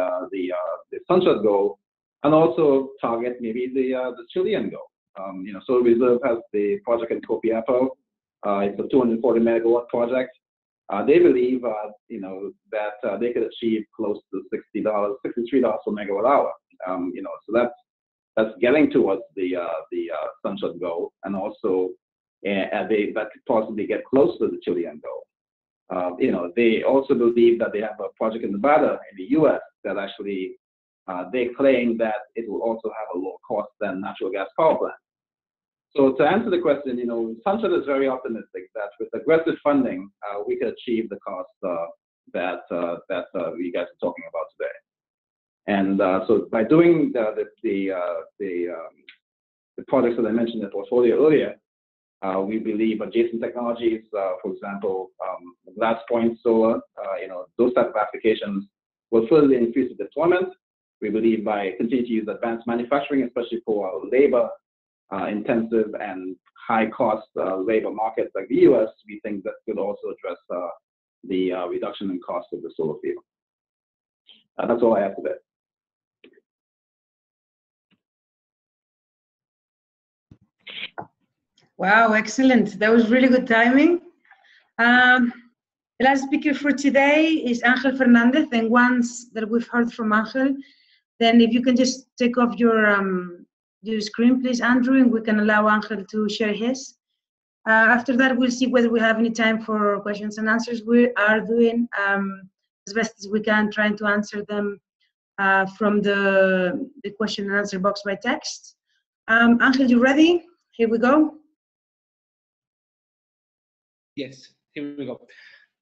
SunShot goal, and also target maybe the Chilean goal. Solar Reserve has the project in Copiapo. It's a 240 megawatt project. They believe, that they could achieve close to $63 per megawatt hour. So that's getting towards the SunShot goal, and also that could possibly get close to the Chilean goal. They also believe that they have a project in Nevada in the U.S. that actually they claim that it will also have a lower cost than natural gas power plants. So to answer the question, SunShot is very optimistic that with aggressive funding, we could achieve the cost that you guys are talking about today. And so by doing the projects that I mentioned in the portfolio earlier, we believe adjacent technologies, for example, glass point solar, those type of applications will further increase the deployment. We believe by continuing to use advanced manufacturing, especially for labor intensive and high cost labor markets like the US, we think that could also address the reduction in cost of the solar field. That's all I have today. Wow, excellent. That was really good timing. The last speaker for today is Angel Fernandez, and once that we've heard from Angel, then if you can just take off your screen, please, Andrew, and we can allow Angel to share his. After that, we'll see whether we have any time for questions and answers. We are doing as best as we can, trying to answer them from the question and answer box by text. Angel, you ready? Here we go. Yes, here we go.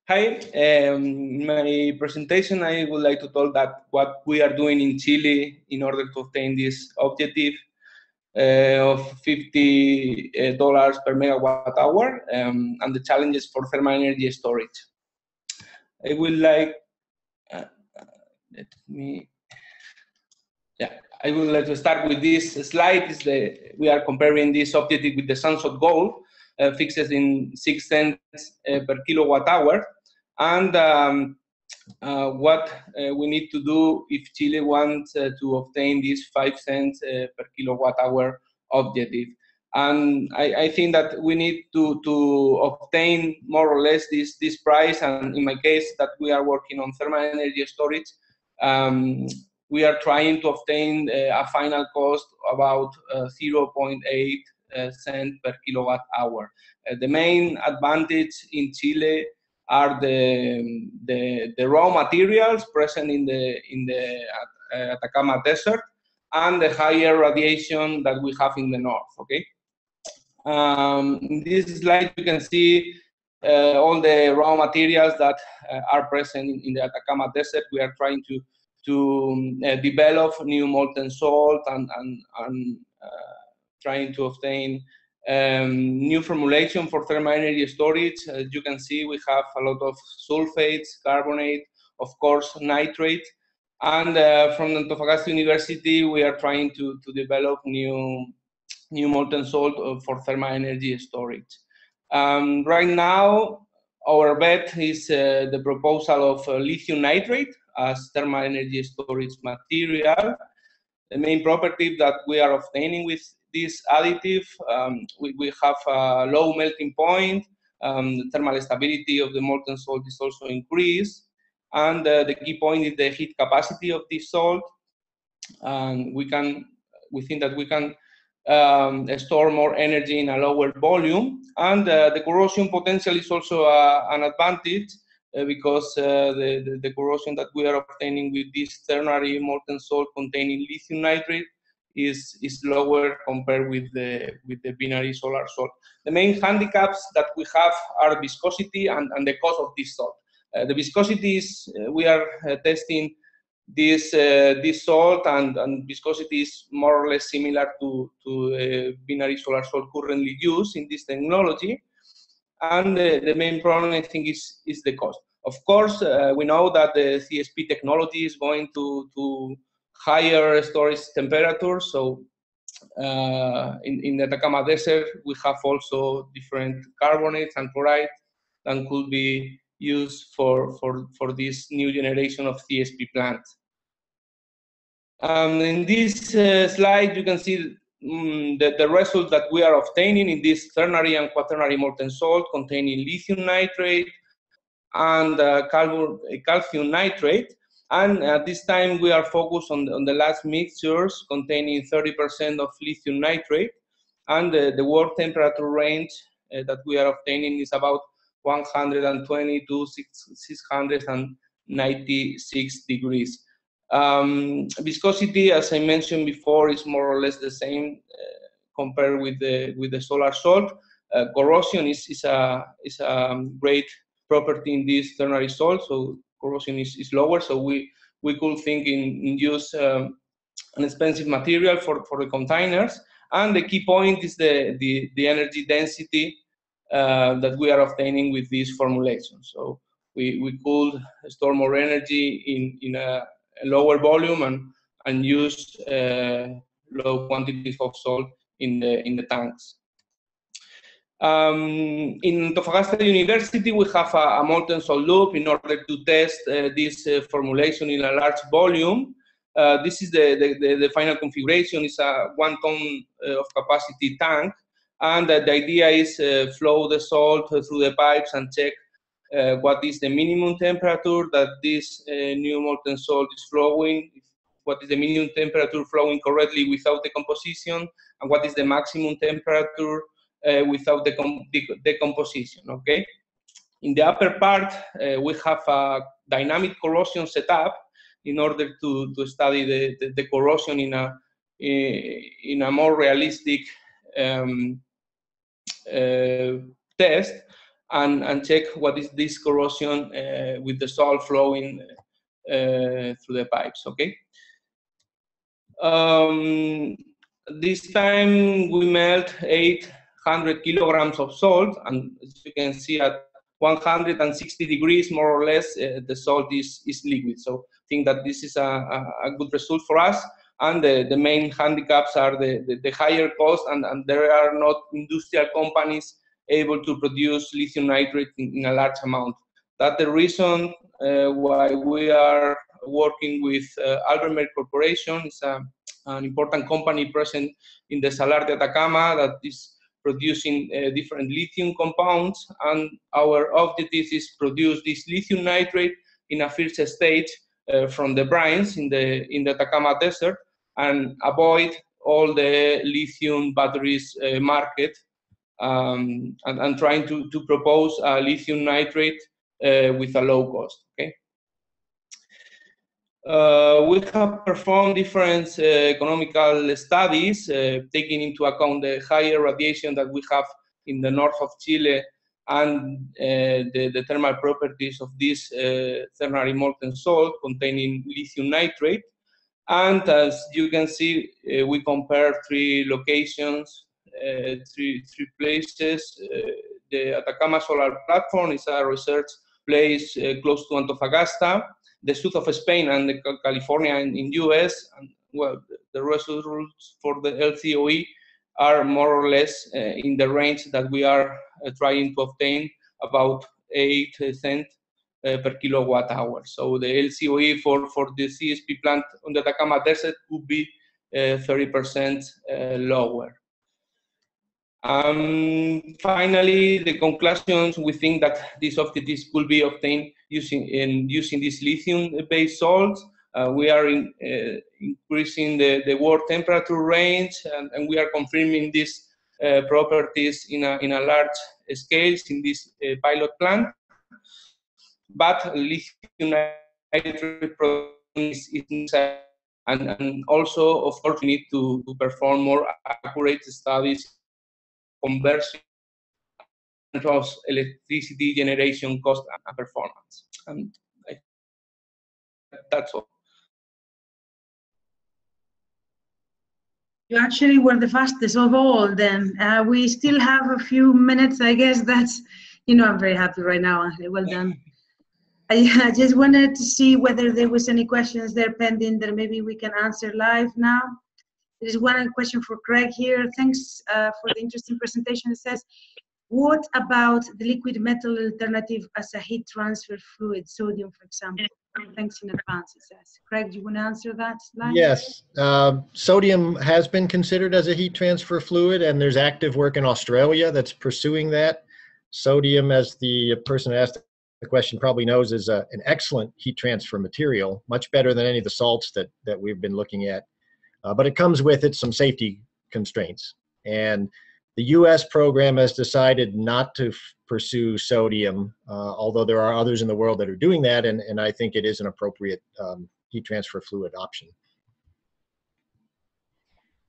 Hi, in my presentation, I would like to tell that what we are doing in Chile in order to obtain this objective of $50 per megawatt hour and the challenges for thermal energy storage. I would like, I would like to start with this slide. We are comparing this objective with the SunShot goal, fixed in 6 cents per kilowatt hour, and what we need to do if Chile wants to obtain this 5 cents per kilowatt hour objective. And I think that we need to obtain more or less this price, and in my case that we are working on thermal energy storage, we are trying to obtain a final cost about 0.8 cents per kilowatt hour. The main advantage in Chile are the raw materials present in the Atacama Desert and the higher radiation that we have in the north. Okay. In this slide, you can see all the raw materials that are present in the Atacama Desert. We are trying to develop new molten salt and trying to obtain new formulation for thermal energy storage. As you can see, we have a lot of sulfates, carbonate, of course, nitrate. And from Antofagasta University, we are trying to develop new molten salt for thermal energy storage. Right now, our bet is the proposal of lithium nitrate as thermal energy storage material. The main property that we are obtaining with this additive, we have a low melting point The thermal stability of the molten salt is also increased. And the key point is the heat capacity of this salt. And we think that we can store more energy in a lower volume. And the corrosion potential is also an advantage because the corrosion that we are obtaining with this ternary molten salt containing lithium nitrate is lower compared with the binary solar salt. The main handicaps that we have are viscosity and the cost of this salt. The viscosity is we are testing this salt, and viscosity is more or less similar to binary solar salt currently used in this technology. And the main problem, I think, is the cost. Of course, we know that the CSP technology is going to higher storage temperatures. So in the Atacama Desert, we have also different carbonates and chloride that could be used for this new generation of CSP plants. In this slide, you can see the results that we are obtaining in this ternary and quaternary molten salt containing lithium nitrate and calcium nitrate. And at this time, we are focused on the last mixtures containing 30% of lithium nitrate. And the world temperature range that we are obtaining is about 120 to 696 degrees. Viscosity, as I mentioned before, is more or less the same compared with the solar salt. Corrosion is a great property in this ternary salt, so corrosion is lower. So we could think in use an expensive material for the containers. And the key point is the energy density that we are obtaining with this formulation. So we could store more energy in a lower volume and use low quantities of salt in the tanks. In Antofagasta University, we have a molten salt loop in order to test this formulation in a large volume. This is the final configuration. It's a 1 ton of capacity tank, and the idea is flow the salt through the pipes and check what is the minimum temperature that this new molten salt is flowing, what is the minimum temperature flowing correctly without decomposition, and what is the maximum temperature without decomposition, okay? In the upper part, we have a dynamic corrosion setup in order to study the corrosion in a more realistic test and check what is this corrosion with the salt flowing through the pipes, okay? This time we melt 800 kilograms of salt, and as you can see at 160 degrees, more or less, the salt is liquid. So I think that this is a good result for us. And the main handicaps are the higher cost, and there are not industrial companies able to produce lithium nitrate in a large amount. That's the reason why we are working with Albemarle Corporation. It's an important company present in the Salar de Atacama that is producing different lithium compounds, and our objective is produce this lithium nitrate in a first stage from the brines in the Atacama Desert and avoid all the lithium batteries market, and trying to propose a lithium nitrate with a low cost, okay? We have performed different economical studies, taking into account the higher radiation that we have in the north of Chile and the thermal properties of this ternary molten salt containing lithium nitrate. And as you can see, we compare 3 locations, three places. The Atacama Solar Platform is a research place close to Antofagasta, the south of Spain and California in US. And, well, the results for the LCOE are more or less in the range that we are trying to obtain, about 8 cents per kilowatt hour. So the LCOE for the CSP plant on the Atacama Desert would be 30% lower. Finally, the conclusions, we think that these off-TTs could be obtained using these lithium-based salts. We are increasing the world temperature range, and we are confirming these properties in a large scale in this pilot plant. But lithium nitrate production is necessary, and also, of course, we need to perform more accurate studies, conversion, of electricity generation cost and performance. And that's all. You actually were the fastest of all then. We still have a few minutes, I guess. That's, I'm very happy right now. Well done. I just wanted to see whether there was any questions there pending that maybe we can answer live now. There is one question for Craig here. Thanks for the interesting presentation. It says, what about the liquid metal alternative as a heat transfer fluid, sodium, for example? Thanks in advance, it says. Craig, do you want to answer that slide? Yes. Sodium has been considered as a heat transfer fluid, and there's active work in Australia that's pursuing that. Sodium, as the person who asked the question probably knows, is an excellent heat transfer material, much better than any of the salts that we've been looking at. But it comes with it some safety constraints. And the U.S. program has decided not to pursue sodium, although there are others in the world that are doing that, and I think it is an appropriate heat transfer fluid option.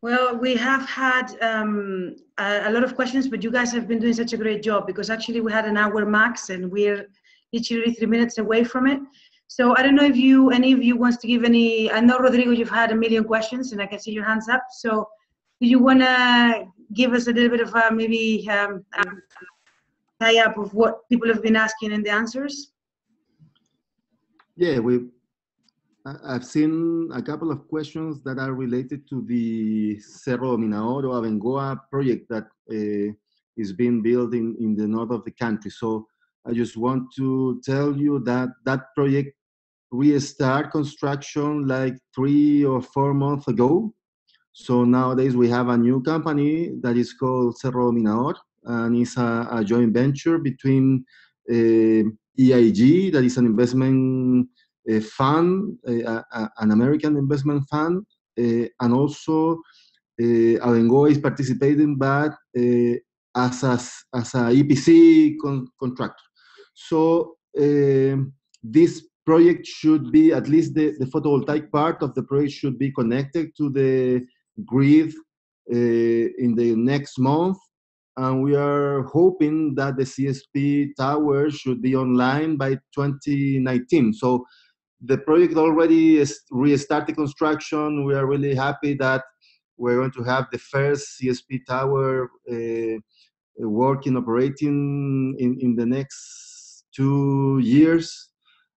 Well, we have had a lot of questions, but you guys have been doing such a great job, because actually we had an hour max and we're literally 3 minutes away from it. So I don't know if any of you wants to give any, I know, Rodrigo, you've had a million questions and I can see your hands up. So do you want to give us a little bit of maybe tie up of what people have been asking and the answers? Yeah, I've seen a couple of questions that are related to the Cerro Minahoro Abengoa project that is being built in the north of the country. So I just want to tell you that that project restarted construction like 3 or 4 months ago. So nowadays we have a new company that is called Cerro Minahor, and it's a joint venture between EIG, that is an investment fund, an American investment fund, and also Abengoa is participating, but as a EPC contractor. So this project should be, at least the photovoltaic part of the project should be connected to the grid in the next month. And we are hoping that the CSP tower should be online by 2019. So the project already restarted construction. We are really happy that we're going to have the first CSP tower working, operating in the next 2 years.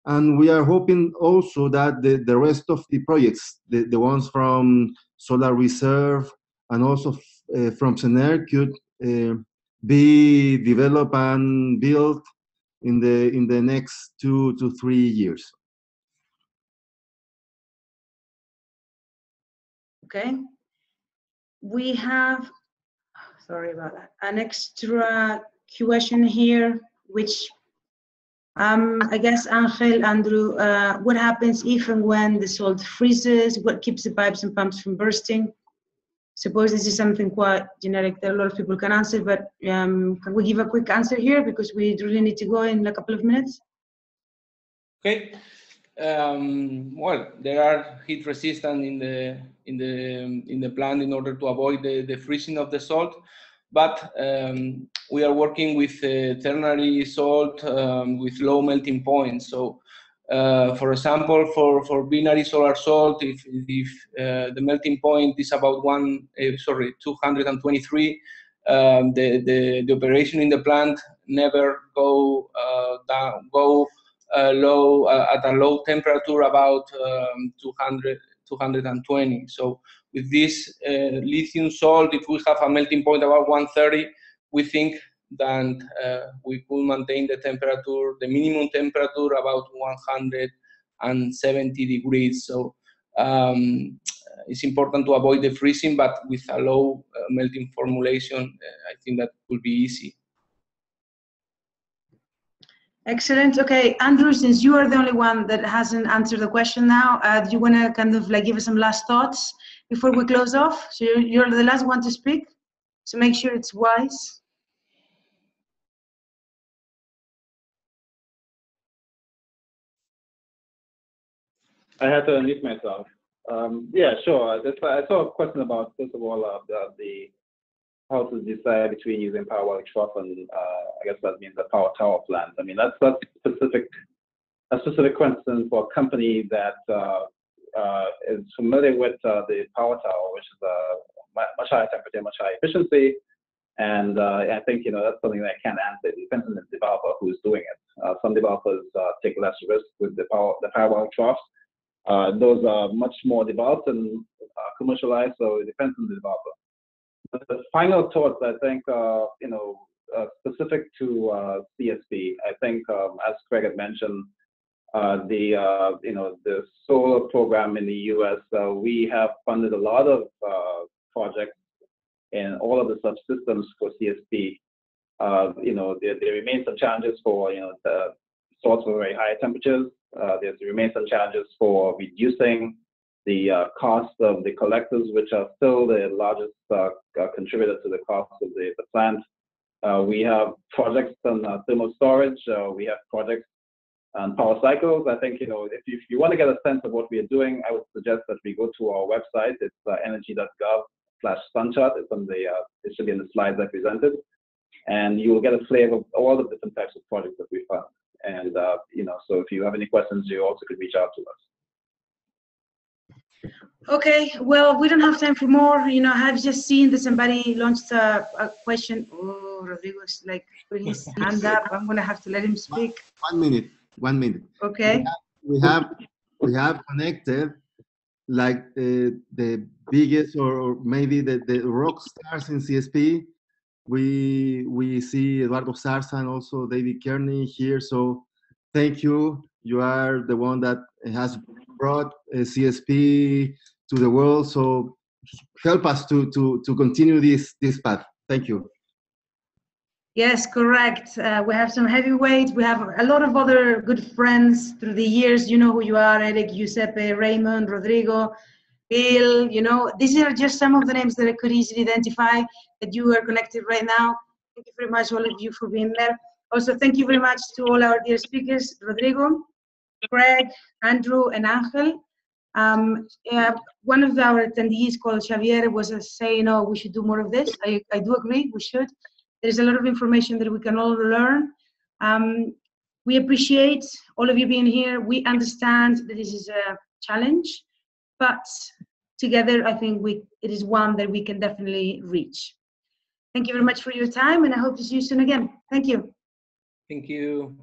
And we are hoping also that the rest of the projects, the ones from Solar Reserve and also from Sener, could be developed and built in the next 2 to 3 years. Okay. We have, sorry about that, an extra question here, which I guess Angel, Andrew, what happens if and when the salt freezes? What keeps the pipes and pumps from bursting? Suppose this is something quite generic that a lot of people can answer, but can we give a quick answer here, because we really need to go in a couple of minutes? Okay. Well, there are heat resistant in the plant in order to avoid the freezing of the salt, but we are working with ternary salt with low melting points. So, for example, for binary solar salt, if the melting point is about 223, the operation in the plant never go low at a low temperature about 220. So with this lithium salt, if we have a melting point about 130, we think that we could maintain the temperature, the minimum temperature, about 170 degrees. So it's important to avoid the freezing, but with a low melting formulation, I think that will be easy. Excellent. Okay, Andrew, since you are the only one that hasn't answered the question now, do you want to kind of like give us some last thoughts before we close off? So you're the last one to speak, so make sure it's wise. I had to unmute myself. Yeah, sure. I saw a question about, first of all, the how to decide between using parabolic trough and I guess that means the power tower plant. I mean, that's a specific question for a company that is familiar with the power tower, which is much higher temperature, much higher efficiency. And I think, that's something that I can't answer. It depends on the developer who's doing it. Some developers take less risk with the parabolic troughs. Those are much more developed and commercialized, so it depends on the developer. But the final thoughts, I think, specific to CSP, I think, as Craig had mentioned, the solar program in the U.S., we have funded a lot of projects in all of the subsystems for CSP. There remain some challenges for, the source for very high temperatures. There remain some challenges for reducing the cost of the collectors, which are still the largest contributor to the cost of the plant. We have projects on thermal storage. We have projects on power cycles. I think, if you want to get a sense of what we are doing, I would suggest that we go to our website. It's energy.gov/SunShots. It should be in the slides I presented. And you will get a flavor of all the different types of projects that we fund. And, so if you have any questions, you also could reach out to us. Okay, well, we don't have time for more. I've just seen that somebody launched a question. Oh, Rodrigo's like putting his hand up. I'm going to have to let him speak. 1 minute. 1 minute. Okay. We have connected like the biggest or maybe the rock stars in CSP. We see Eduardo Zarza and also David Kearney here. So thank you. You are the one that has brought CSP to the world. So help us to continue this path. Thank you. Yes, correct. We have some heavyweights. We have a lot of other good friends through the years. You know who you are: Eric, Giuseppe, Raymond, Rodrigo, Bill. These are just some of the names that I could easily identify that you are connected right now. Thank you very much, all of you, for being there. Also, thank you very much to all our dear speakers, Rodrigo, Craig, Andrew, and Angel. One of our attendees called Xavier was saying, "Oh, we should do more of this." I do agree, we should. There's a lot of information that we can all learn. We appreciate all of you being here. We understand that this is a challenge, but together, I think it is one that we can definitely reach. Thank you very much for your time, and I hope to see you soon again. Thank you. Thank you.